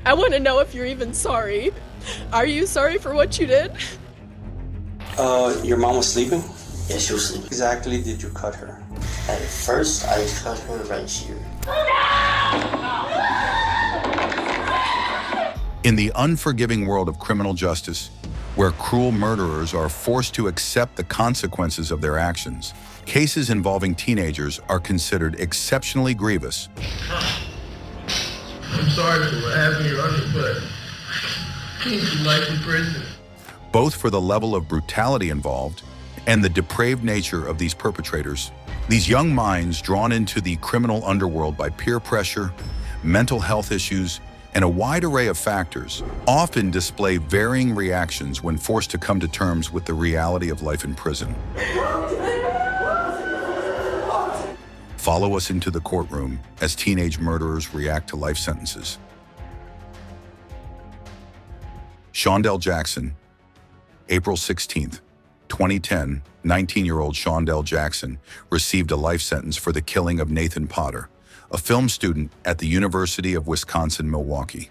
I want to know if you're even sorry. Are you sorry for what you did? Your mom was sleeping? Yeah, she was sleeping. Exactly did you cut her? At first, I cut her right here. In the unforgiving world of criminal justice, where cruel murderers are forced to accept the consequences of their actions, cases involving teenagers are considered exceptionally grievous. I'm sorry for what happened to your underfoot. Keep your life in prison. Both for the level of brutality involved and the depraved nature of these perpetrators. These young minds drawn into the criminal underworld by peer pressure, mental health issues, and a wide array of factors often display varying reactions when forced to come to terms with the reality of life in prison. Follow us into the courtroom as teenage murderers react to life sentences. Shawndell Jackson, April 16, 2010, 19-year-old Shawndell Jackson received a life sentence for the killing of Nathan Potter, a film student at the University of Wisconsin-Milwaukee.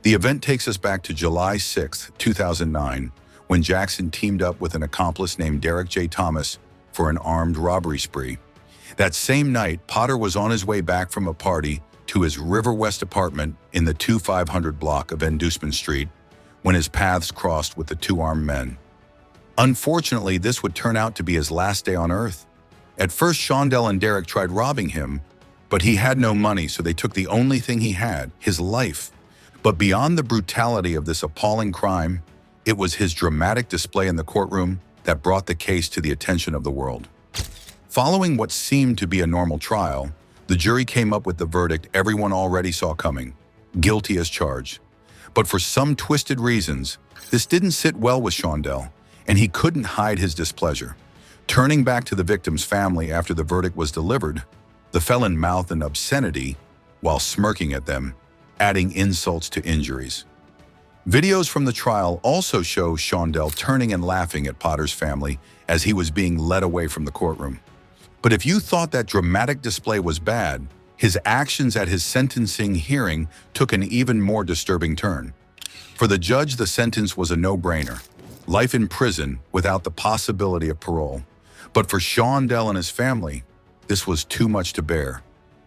The event takes us back to July 6, 2009, when Jackson teamed up with an accomplice named Derek J. Thomas for an armed robbery spree. That same night, Potter was on his way back from a party to his River West apartment in the 2500 block of Inducement Street when his paths crossed with the two armed men. Unfortunately, this would turn out to be his last day on Earth. At first, Shawndell and Derek tried robbing him, but he had no money, so they took the only thing he had, his life. But beyond the brutality of this appalling crime, it was his dramatic display in the courtroom that brought the case to the attention of the world. Following what seemed to be a normal trial, the jury came up with the verdict everyone already saw coming: guilty as charged. But for some twisted reasons, this didn't sit well with Shawndell, and he couldn't hide his displeasure. Turning back to the victim's family after the verdict was delivered, the felon mouthed an obscenity while smirking at them, adding insults to injuries. Videos from the trial also show Shawndell turning and laughing at Potter's family as he was being led away from the courtroom. But if you thought that dramatic display was bad, his actions at his sentencing hearing took an even more disturbing turn. For the judge, the sentence was a no-brainer: life in prison without the possibility of parole. But for Shawndell and his family, this was too much to bear,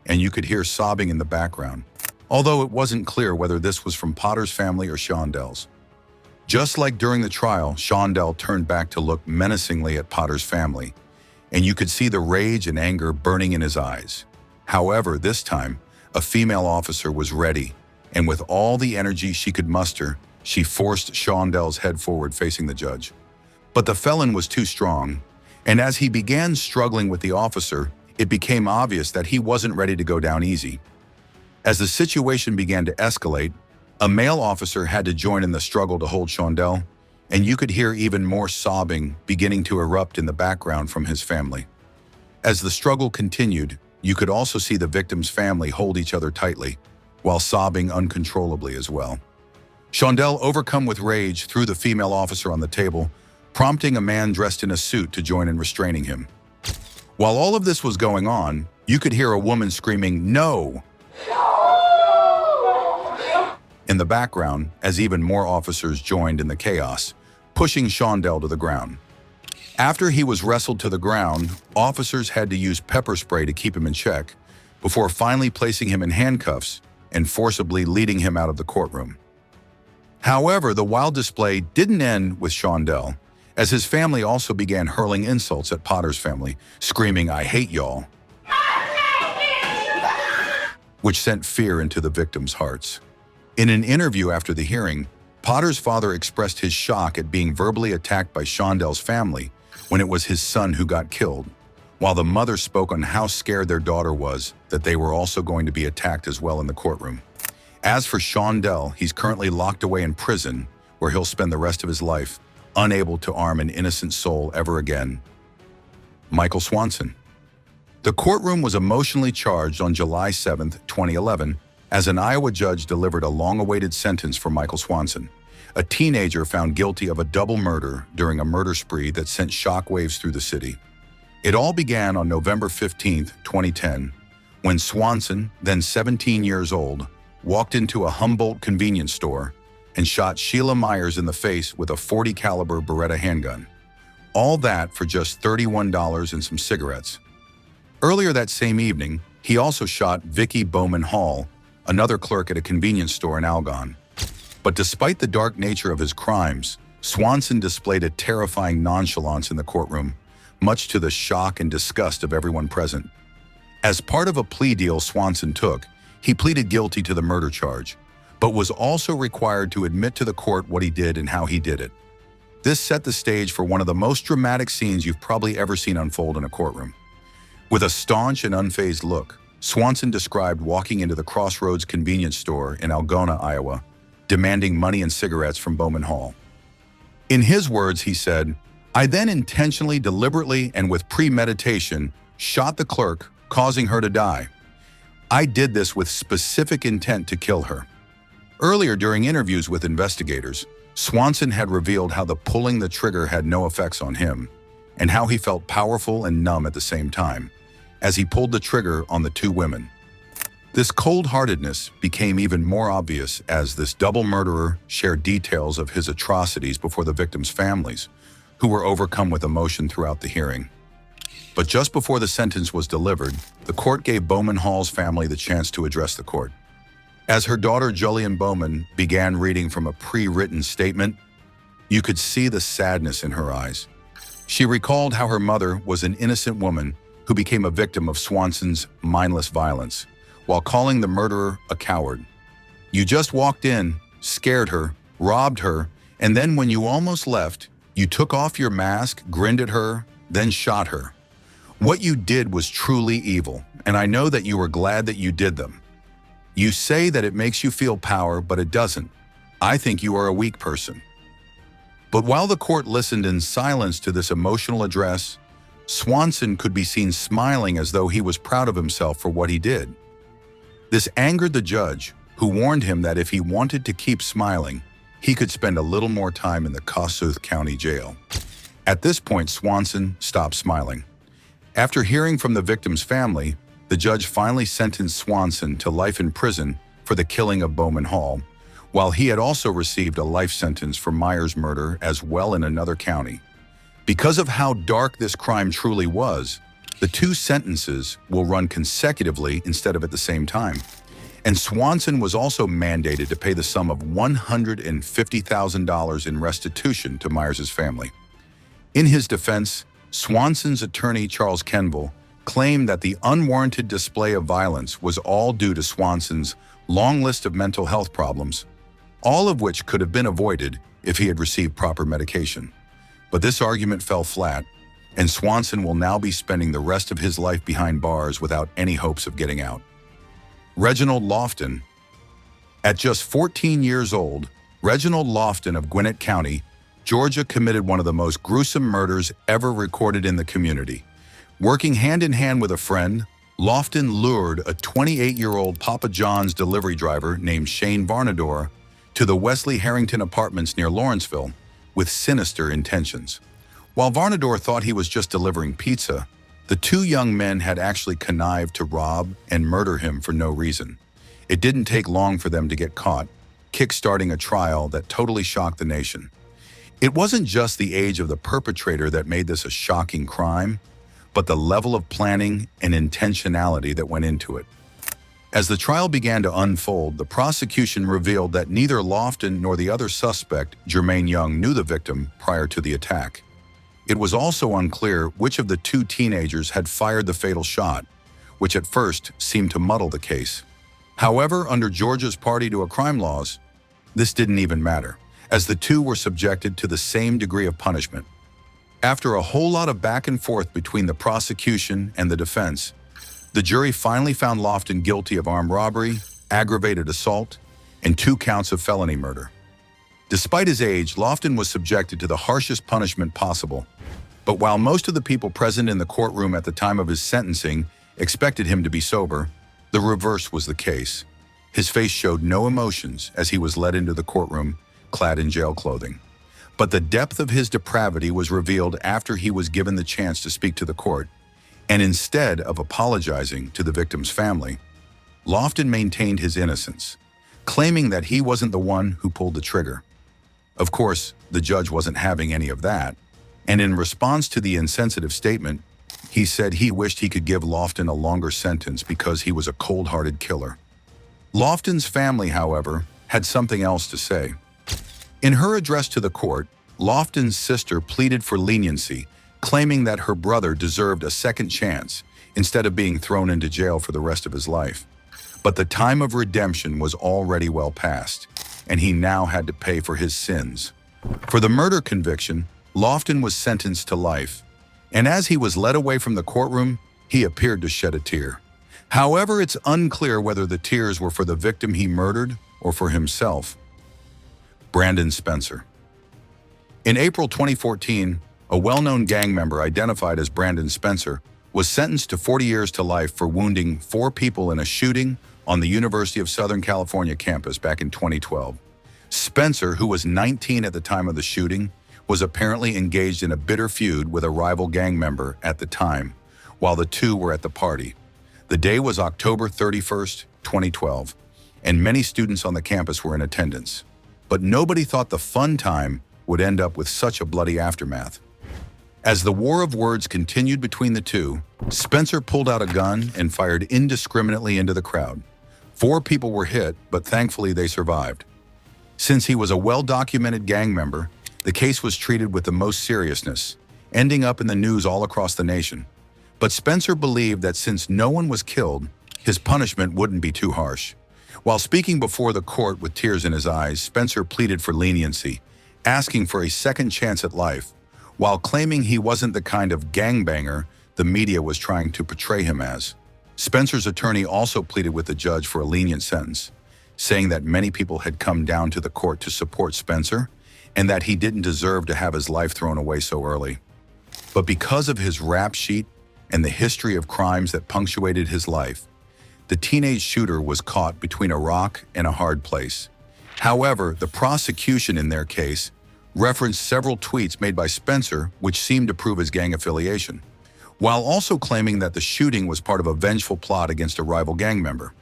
and you could hear sobbing in the background, although it wasn't clear whether this was from Potter's family or Shawndell's. Just like during the trial, Shawndell turned back to look menacingly at Potter's family, and you could see the rage and anger burning in his eyes. However, this time, a female officer was ready, and with all the energy she could muster, she forced Shawndell's head forward facing the judge. But the felon was too strong, and as he began struggling with the officer, it became obvious that he wasn't ready to go down easy. As the situation began to escalate, a male officer had to join in the struggle to hold Shawndell, and you could hear even more sobbing beginning to erupt in the background from his family. As the struggle continued, you could also see the victim's family hold each other tightly, while sobbing uncontrollably as well. Shawndell, overcome with rage, threw the female officer on the table, prompting a man dressed in a suit to join in restraining him. While all of this was going on, you could hear a woman screaming, "No!" in the background as even more officers joined in the chaos, pushing Shawndell to the ground. After he was wrestled to the ground, officers had to use pepper spray to keep him in check, before finally placing him in handcuffs and forcibly leading him out of the courtroom. However, the wild display didn't end with Shawndell, as his family also began hurling insults at Potter's family, screaming, "I hate y'all," which sent fear into the victims' hearts. In an interview after the hearing, Potter's father expressed his shock at being verbally attacked by Shawndell's family when it was his son who got killed, while the mother spoke on how scared their daughter was that they were also going to be attacked as well in the courtroom. As for Shawndell, he's currently locked away in prison, where he'll spend the rest of his life unable to harm an innocent soul ever again. Michael Swanson. The courtroom was emotionally charged on July 7, 2011, as an Iowa judge delivered a long-awaited sentence for Michael Swanson, a teenager found guilty of a double murder during a murder spree that sent shockwaves through the city. It all began on November 15, 2010, when Swanson, then 17 years old, walked into a Humboldt convenience store and shot Sheila Myers in the face with a .40 caliber Beretta handgun. All that for just $31 and some cigarettes. Earlier that same evening, he also shot Vicky Bowman Hall, another clerk at a convenience store in Algon. But despite the dark nature of his crimes, Swanson displayed a terrifying nonchalance in the courtroom, much to the shock and disgust of everyone present. As part of a plea deal Swanson took, he pleaded guilty to the murder charge, but was also required to admit to the court what he did and how he did it. This set the stage for one of the most dramatic scenes you've probably ever seen unfold in a courtroom. With a staunch and unfazed look, Swanson described walking into the Crossroads convenience store in Algona, Iowa, demanding money and cigarettes from Bowman Hall. In his words, he said, "I then intentionally, deliberately, and with premeditation shot the clerk, causing her to die. I did this with specific intent to kill her." Earlier, during interviews with investigators, Swanson had revealed how the pulling the trigger had no effects on him, and how he felt powerful and numb at the same time, as he pulled the trigger on the two women. This cold-heartedness became even more obvious as this double murderer shared details of his atrocities before the victims' families, who were overcome with emotion throughout the hearing. But just before the sentence was delivered, the court gave Bowman Hall's family the chance to address the court. As her daughter Jillian Bowman began reading from a pre-written statement, you could see the sadness in her eyes. She recalled how her mother was an innocent woman who became a victim of Swanson's mindless violence, while calling the murderer a coward. "You just walked in, scared her, robbed her, and then when you almost left, you took off your mask, grinned at her, then shot her. What you did was truly evil, and I know that you were glad that you did them. You say that it makes you feel power, but it doesn't. I think you are a weak person." But while the court listened in silence to this emotional address, Swanson could be seen smiling as though he was proud of himself for what he did. This angered the judge, who warned him that if he wanted to keep smiling, he could spend a little more time in the Kossuth County Jail. At this point, Swanson stopped smiling. After hearing from the victim's family, the judge finally sentenced Swanson to life in prison for the killing of Bowman Hall, while he had also received a life sentence for Myers' murder as well in another county. Because of how dark this crime truly was, the two sentences will run consecutively instead of at the same time. And Swanson was also mandated to pay the sum of $150,000 in restitution to Myers' family. In his defense, Swanson's attorney, Charles Kenville, claimed that the unwarranted display of violence was all due to Swanson's long list of mental health problems, all of which could have been avoided if he had received proper medication. But this argument fell flat, and Swanson will now be spending the rest of his life behind bars without any hopes of getting out. Reginald Lofton. At just 14 years old, Reginald Lofton of Gwinnett County, Georgia, committed one of the most gruesome murders ever recorded in the community. Working hand-in-hand with a friend, Lofton lured a 28-year-old Papa John's delivery driver named Shane Varnador to the Wesley Harrington Apartments near Lawrenceville with sinister intentions. While Varnador thought he was just delivering pizza, the two young men had actually connived to rob and murder him for no reason. It didn't take long for them to get caught, kick-starting a trial that totally shocked the nation. It wasn't just the age of the perpetrator that made this a shocking crime, but the level of planning and intentionality that went into it. As the trial began to unfold, the prosecution revealed that neither Lofton nor the other suspect, Jermaine Young, knew the victim prior to the attack. It was also unclear which of the two teenagers had fired the fatal shot, which at first seemed to muddle the case. However, under Georgia's party to a crime laws, this didn't even matter, as the two were subjected to the same degree of punishment. After a whole lot of back and forth between the prosecution and the defense, the jury finally found Lofton guilty of armed robbery, aggravated assault, and 2 counts of felony murder. Despite his age, Lofton was subjected to the harshest punishment possible. But while most of the people present in the courtroom at the time of his sentencing expected him to be sober, the reverse was the case. His face showed no emotions as he was led into the courtroom, clad in jail clothing. But the depth of his depravity was revealed after he was given the chance to speak to the court, and instead of apologizing to the victim's family, Lofton maintained his innocence, claiming that he wasn't the one who pulled the trigger. Of course, the judge wasn't having any of that, and in response to the insensitive statement, he said he wished he could give Lofton a longer sentence because he was a cold-hearted killer. Lofton's family, however, had something else to say. In her address to the court, Lofton's sister pleaded for leniency, claiming that her brother deserved a second chance instead of being thrown into jail for the rest of his life. But the time of redemption was already well past, and he now had to pay for his sins. For the murder conviction, Lofton was sentenced to life, and as he was led away from the courtroom, he appeared to shed a tear. However, it's unclear whether the tears were for the victim he murdered or for himself. Brandon Spencer. In April 2014, a well-known gang member identified as Brandon Spencer was sentenced to 40 years to life for wounding 4 people in a shooting on the University of Southern California campus back in 2012. Spencer, who was 19 at the time of the shooting, was apparently engaged in a bitter feud with a rival gang member at the time, while the two were at the party. The day was October 31st, 2012, and many students on the campus were in attendance. But nobody thought the fun time would end up with such a bloody aftermath. As the war of words continued between the two, Spencer pulled out a gun and fired indiscriminately into the crowd. 4 people were hit, but thankfully they survived. Since he was a well-documented gang member, the case was treated with the most seriousness, ending up in the news all across the nation. But Spencer believed that since no one was killed, his punishment wouldn't be too harsh. While speaking before the court with tears in his eyes, Spencer pleaded for leniency, asking for a second chance at life, while claiming he wasn't the kind of gangbanger the media was trying to portray him as. Spencer's attorney also pleaded with the judge for a lenient sentence, saying that many people had come down to the court to support Spencer and that he didn't deserve to have his life thrown away so early. But because of his rap sheet and the history of crimes that punctuated his life, the teenage shooter was caught between a rock and a hard place. However, the prosecution in their case referenced several tweets made by Spencer which seemed to prove his gang affiliation, while also claiming that the shooting was part of a vengeful plot against a rival gang member.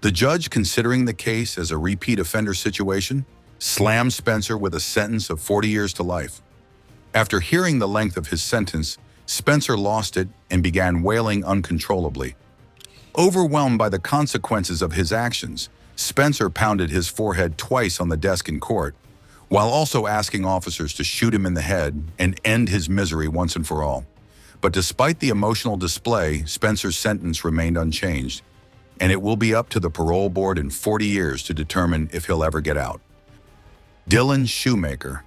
The judge, considering the case as a repeat offender situation, slammed Spencer with a sentence of 40 years to life. After hearing the length of his sentence, Spencer lost it and began wailing uncontrollably. Overwhelmed by the consequences of his actions, Spencer pounded his forehead twice on the desk in court, while also asking officers to shoot him in the head and end his misery once and for all. But despite the emotional display, Spencer's sentence remained unchanged, and it will be up to the parole board in 40 years to determine if he'll ever get out. Dylan Shoemaker.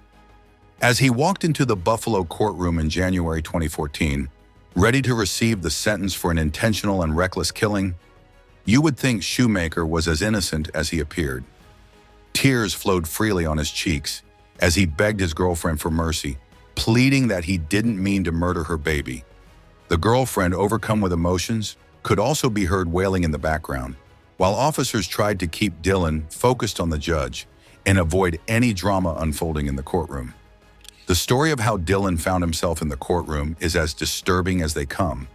As he walked into the Buffalo courtroom in January 2014, ready to receive the sentence for an intentional and reckless killing, you would think Shoemaker was as innocent as he appeared. Tears flowed freely on his cheeks as he begged his girlfriend for mercy, pleading that he didn't mean to murder her baby. The girlfriend, overcome with emotions, could also be heard wailing in the background, while officers tried to keep Dylan focused on the judge and avoid any drama unfolding in the courtroom. The story of how Dylan found himself in the courtroom is as disturbing as they come,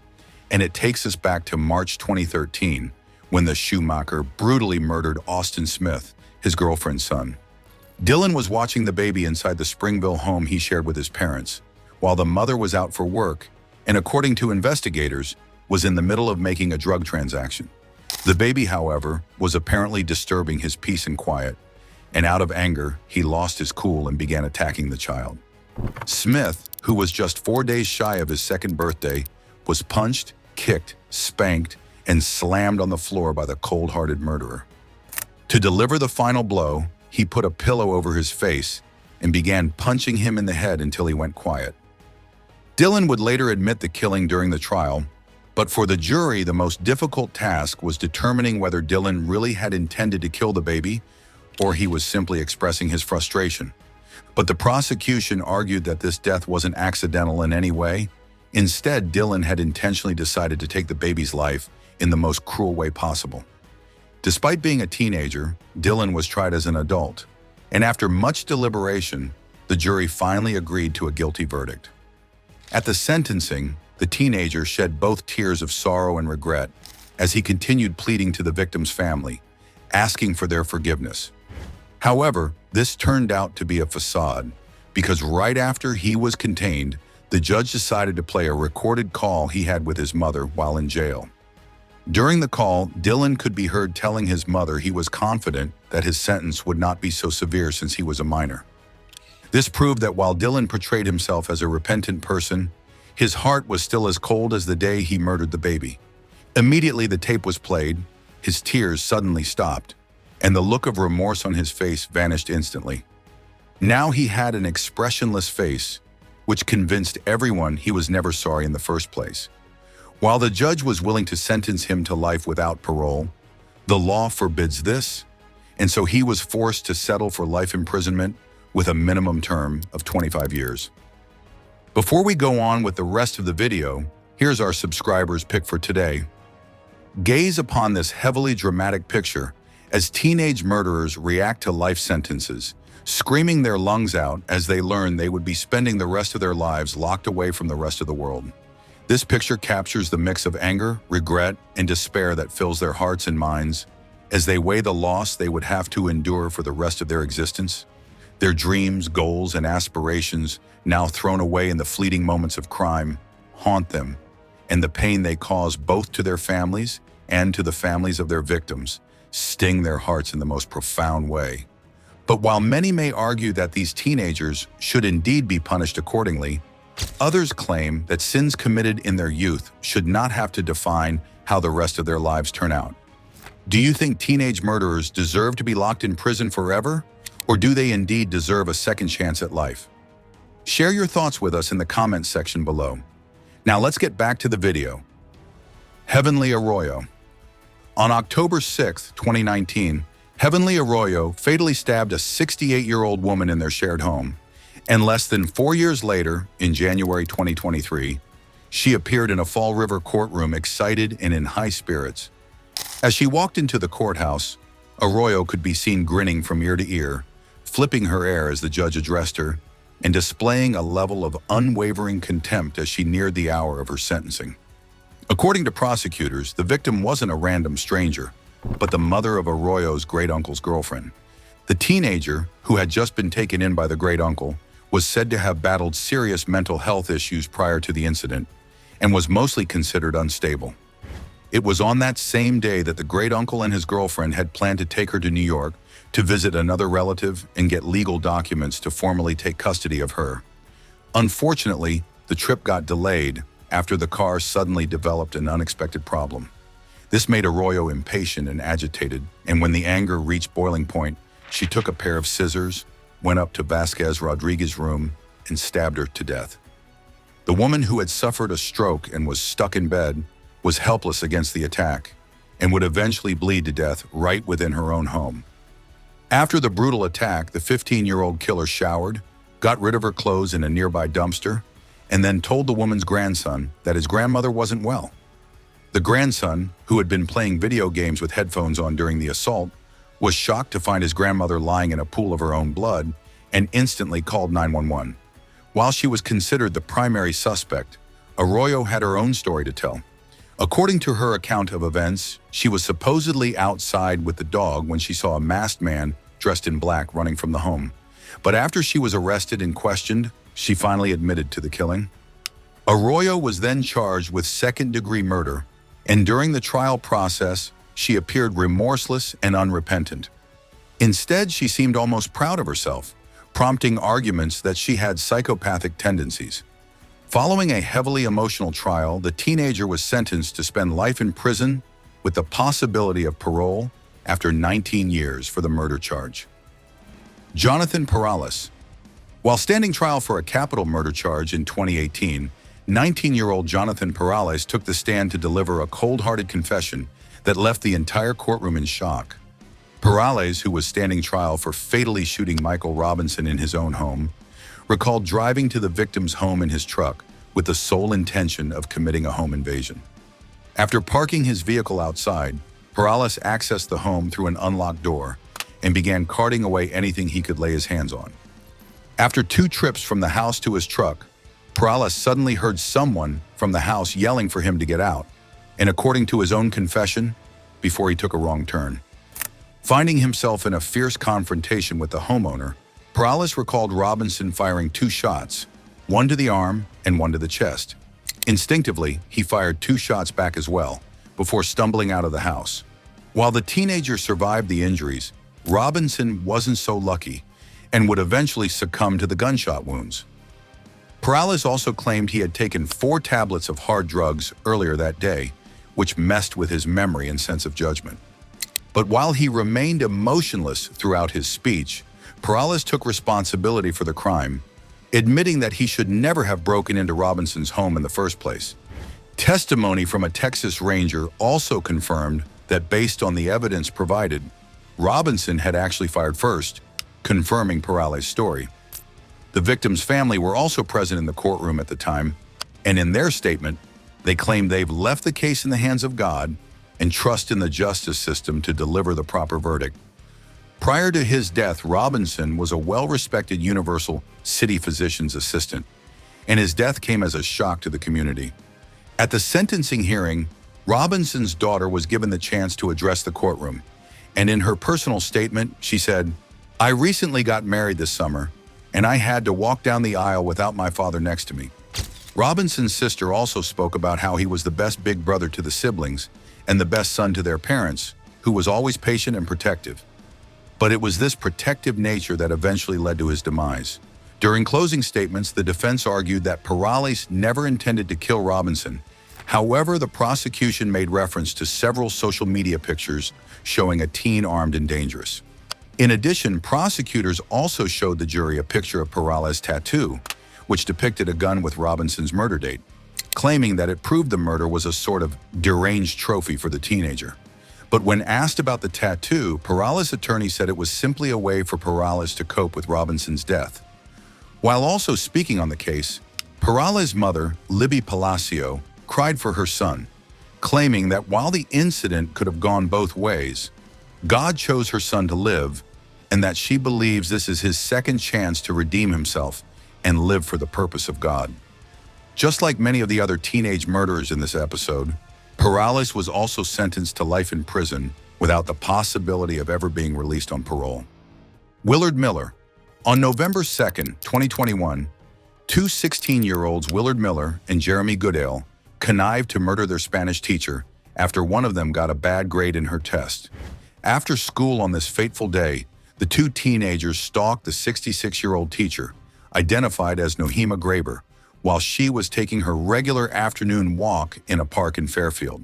and it takes us back to March 2013, when the Shoemaker brutally murdered Austin Smith, his girlfriend's son. Dylan was watching the baby inside the Springville home he shared with his parents, while the mother was out for work and, according to investigators, was in the middle of making a drug transaction. The baby, however, was apparently disturbing his peace and quiet, and out of anger, he lost his cool and began attacking the child. Smith, who was just 4 days shy of his second birthday, was punched, kicked, spanked, and slammed on the floor by the cold-hearted murderer. To deliver the final blow, he put a pillow over his face and began punching him in the head until he went quiet. Dylan would later admit the killing during the trial, but for the jury, the most difficult task was determining whether Dylan really had intended to kill the baby or he was simply expressing his frustration. But the prosecution argued that this death wasn't accidental in any way. Instead, Dylan had intentionally decided to take the baby's life in the most cruel way possible. Despite being a teenager, Dylan was tried as an adult, and after much deliberation, the jury finally agreed to a guilty verdict. At the sentencing, the teenager shed both tears of sorrow and regret as he continued pleading to the victim's family, asking for their forgiveness. However, this turned out to be a facade, because right after he was contained, the judge decided to play a recorded call he had with his mother while in jail. During the call, Dylan could be heard telling his mother he was confident that his sentence would not be so severe since he was a minor. This proved that while Dylan portrayed himself as a repentant person, his heart was still as cold as the day he murdered the baby. Immediately the tape was played, his tears suddenly stopped, and the look of remorse on his face vanished instantly. Now he had an expressionless face, which convinced everyone he was never sorry in the first place. While the judge was willing to sentence him to life without parole, the law forbids this, and so he was forced to settle for life imprisonment with a minimum term of 25 years. Before we go on with the rest of the video, here's our subscriber's pick for today. Gaze upon this heavily dramatic picture as teenage murderers react to life sentences, screaming their lungs out as they learn they would be spending the rest of their lives locked away from the rest of the world. This picture captures the mix of anger, regret, and despair that fills their hearts and minds as they weigh the loss they would have to endure for the rest of their existence. Their dreams, goals, and aspirations, now thrown away in the fleeting moments of crime, haunt them, and the pain they cause both to their families and to the families of their victims sting their hearts in the most profound way. But while many may argue that these teenagers should indeed be punished accordingly, others claim that sins committed in their youth should not have to define how the rest of their lives turn out. Do you think teenage murderers deserve to be locked in prison forever, or do they indeed deserve a second chance at life? Share your thoughts with us in the comments section below. Now let's get back to the video. Heavenly Aroyo. On October 6, 2019, Heavenly Aroyo fatally stabbed a 68-year-old woman in their shared home. And less than 4 years later, in January 2023, she appeared in a Fall River courtroom excited and in high spirits. As she walked into the courthouse, Aroyo could be seen grinning from ear to ear, flipping her hair as the judge addressed her, and displaying a level of unwavering contempt as she neared the hour of her sentencing. According to prosecutors, the victim wasn't a random stranger, but the mother of Aroyo's great-uncle's girlfriend. The teenager, who had just been taken in by the great-uncle, was said to have battled serious mental health issues prior to the incident and was mostly considered unstable. It was on that same day that the great-uncle and his girlfriend had planned to take her to New York to visit another relative and get legal documents to formally take custody of her. Unfortunately, the trip got delayed after the car suddenly developed an unexpected problem. This made Aroyo impatient and agitated, and when the anger reached boiling point, she took a pair of scissors, went up to Vasquez Rodriguez's room, and stabbed her to death. The woman, who had suffered a stroke and was stuck in bed, was helpless against the attack and would eventually bleed to death right within her own home. After the brutal attack, the 15-year-old killer showered, got rid of her clothes in a nearby dumpster, and then told the woman's grandson that his grandmother wasn't well. The grandson, who had been playing video games with headphones on during the assault, was shocked to find his grandmother lying in a pool of her own blood and instantly called 911. While she was considered the primary suspect, Aroyo had her own story to tell. According to her account of events, she was supposedly outside with the dog when she saw a masked man dressed in black running from the home. But after she was arrested and questioned, she finally admitted to the killing. Aroyo was then charged with second-degree murder, and during the trial process, she appeared remorseless and unrepentant. Instead, she seemed almost proud of herself, prompting arguments that she had psychopathic tendencies. Following a heavily emotional trial, the teenager was sentenced to spend life in prison with the possibility of parole after 19 years for the murder charge. Jonathan Parales. While standing trial for a capital murder charge in 2018, 19-year-old Jonathan Parales took the stand to deliver a cold-hearted confession that left the entire courtroom in shock. Parales, who was standing trial for fatally shooting Michael Robinson in his own home, recalled driving to the victim's home in his truck with the sole intention of committing a home invasion. After parking his vehicle outside, Parales accessed the home through an unlocked door and began carting away anything he could lay his hands on. After 2 trips from the house to his truck, Parales suddenly heard someone from the house yelling for him to get out, and according to his own confession, before he took a wrong turn. Finding himself in a fierce confrontation with the homeowner, Parales recalled Robinson firing 2 shots, one to the arm and one to the chest. Instinctively, he fired 2 shots back as well, before stumbling out of the house. While the teenager survived the injuries, Robinson wasn't so lucky and would eventually succumb to the gunshot wounds. Parales also claimed he had taken 4 tablets of hard drugs earlier that day, which messed with his memory and sense of judgment. But while he remained emotionless throughout his speech, Parales took responsibility for the crime, admitting that he should never have broken into Robinson's home in the first place. Testimony from a Texas Ranger also confirmed that based on the evidence provided, Robinson had actually fired first, confirming Parales' story. The victim's family were also present in the courtroom at the time, and in their statement, they claimed they've left the case in the hands of God and trust in the justice system to deliver the proper verdict. Prior to his death, Robinson was a well-respected Universal City Physician's assistant, and his death came as a shock to the community. At the sentencing hearing, Robinson's daughter was given the chance to address the courtroom, and in her personal statement, she said, "I recently got married this summer, and I had to walk down the aisle without my father next to me." Robinson's sister also spoke about how he was the best big brother to the siblings and the best son to their parents, who was always patient and protective. But it was this protective nature that eventually led to his demise. During closing statements, the defense argued that Parales never intended to kill Robinson. However, the prosecution made reference to several social media pictures showing a teen armed and dangerous. In addition, prosecutors also showed the jury a picture of Parales' tattoo, which depicted a gun with Robinson's murder date, claiming that it proved the murder was a sort of deranged trophy for the teenager. But when asked about the tattoo, Parales' attorney said it was simply a way for Parales to cope with Robinson's death. While also speaking on the case, Parales' mother, Libby Palacio, cried for her son, claiming that while the incident could have gone both ways, God chose her son to live, and that she believes this is his second chance to redeem himself and live for the purpose of God. Just like many of the other teenage murderers in this episode, Parales was also sentenced to life in prison without the possibility of ever being released on parole. Willard Miller. On November 2nd, 2021, 2 16-year-olds, Willard Miller and Jeremy Goodale, connived to murder their Spanish teacher after one of them got a bad grade in her test. After school on this fateful day, the 2 teenagers stalked the 66-year-old teacher, identified as Nohema Graber, while she was taking her regular afternoon walk in a park in Fairfield.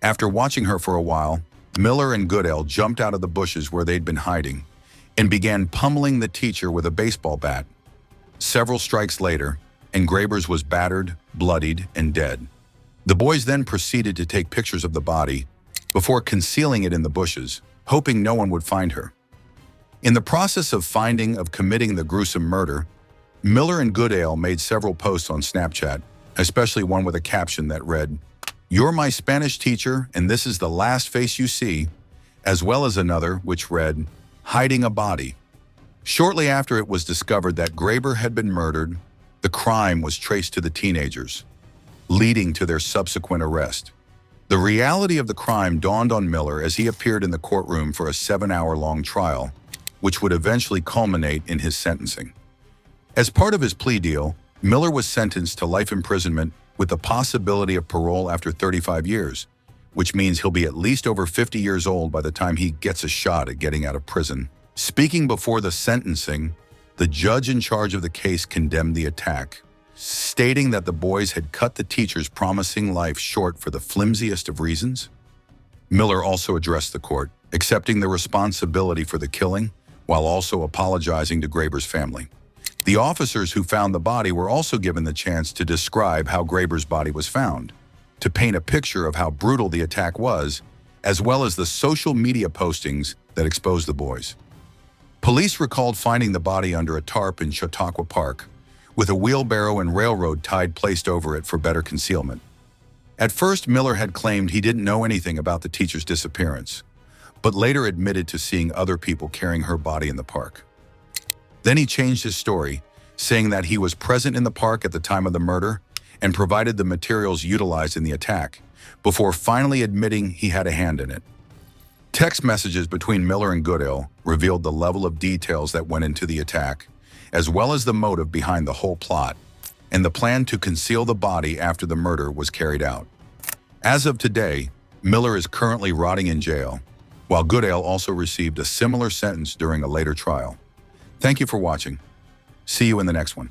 After watching her for a while, Miller and Goodale jumped out of the bushes where they'd been hiding and began pummeling the teacher with a baseball bat. Several strikes later, and Graber's was battered, bloodied, and dead. The boys then proceeded to take pictures of the body before concealing it in the bushes, hoping no one would find her. In the process of committing the gruesome murder, Miller and Goodale made several posts on Snapchat, especially one with a caption that read, "You're my Spanish teacher, and this is the last face you see," as well as another which read, "Hiding a body." Shortly after it was discovered that Graber had been murdered, the crime was traced to the teenagers, leading to their subsequent arrest. The reality of the crime dawned on Miller as he appeared in the courtroom for a 7-hour-long trial, which would eventually culminate in his sentencing. As part of his plea deal, Miller was sentenced to life imprisonment with the possibility of parole after 35 years, which means he'll be at least over 50 years old by the time he gets a shot at getting out of prison. Speaking before the sentencing, the judge in charge of the case condemned the attack, stating that the boys had cut the teacher's promising life short for the flimsiest of reasons. Miller also addressed the court, accepting the responsibility for the killing while also apologizing to Graber's family. The officers who found the body were also given the chance to describe how Graber's body was found, to paint a picture of how brutal the attack was, as well as the social media postings that exposed the boys. Police recalled finding the body under a tarp in Chautauqua Park, with a wheelbarrow and railroad tie placed over it for better concealment. At first, Miller had claimed he didn't know anything about the teacher's disappearance, but later admitted to seeing other people carrying her body in the park. Then he changed his story, saying that he was present in the park at the time of the murder and provided the materials utilized in the attack, before finally admitting he had a hand in it. Text messages between Miller and Goodale revealed the level of details that went into the attack, as well as the motive behind the whole plot, and the plan to conceal the body after the murder was carried out. As of today, Miller is currently rotting in jail, while Goodale also received a similar sentence during a later trial. Thank you for watching. See you in the next one.